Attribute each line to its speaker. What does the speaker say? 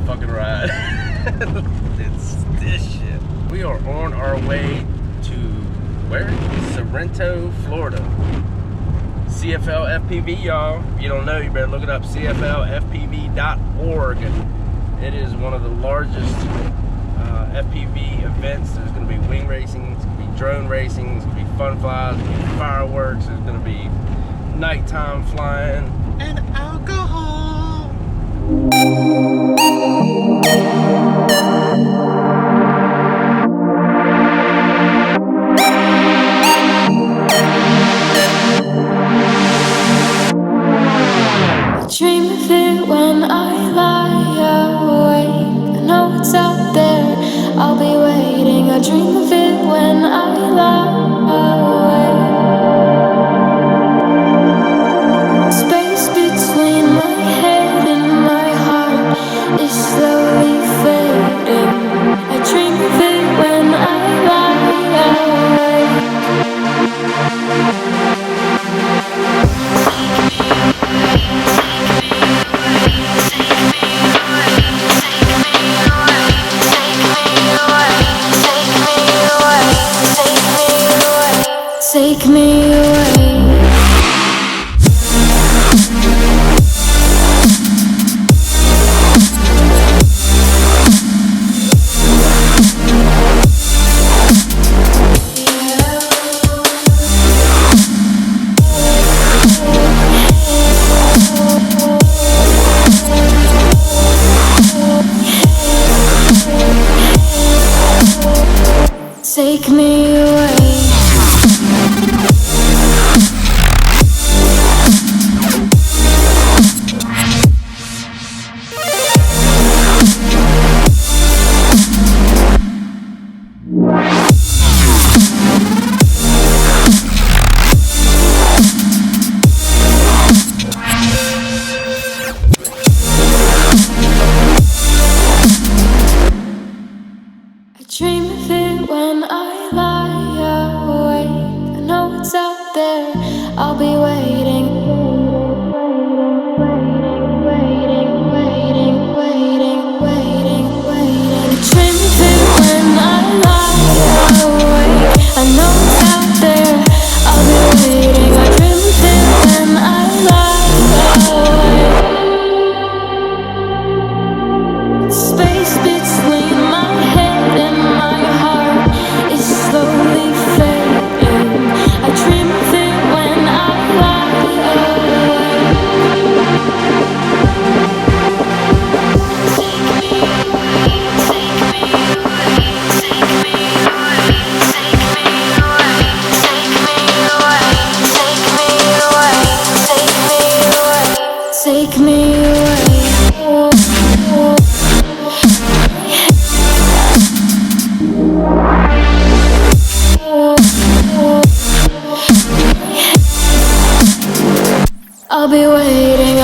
Speaker 1: fucking ride. It's this shit. We are on our way to where? Sorrento, Florida. CFLFPV, y'all. If you don't know, you better look it up. CFLFPV.org. It is one of the largest FPV events. There's going to be wing racing, there's going to be drone racing, there's going to be fun flies, there's going to be fireworks, there's going to be nighttime flying, and alcohol.
Speaker 2: Dream of it when I lie awake. I know it's out there, I'll be waiting. I dream of it when I lie awake. Space between my head and my heart is slowly fading. I dream of it when I lie awake. Take me away. Take me away. I dream of it when I lie awake. I know it's out there, I'll be waiting. Waiting, waiting, waiting, waiting, waiting. I dream of it when I lie awake. I know it's out there, I'll be waiting. I dream of it when I lie awake. Space between my head and my heart is slowly fading. I dream of it when I lie awake. Take me away. I'll be waiting.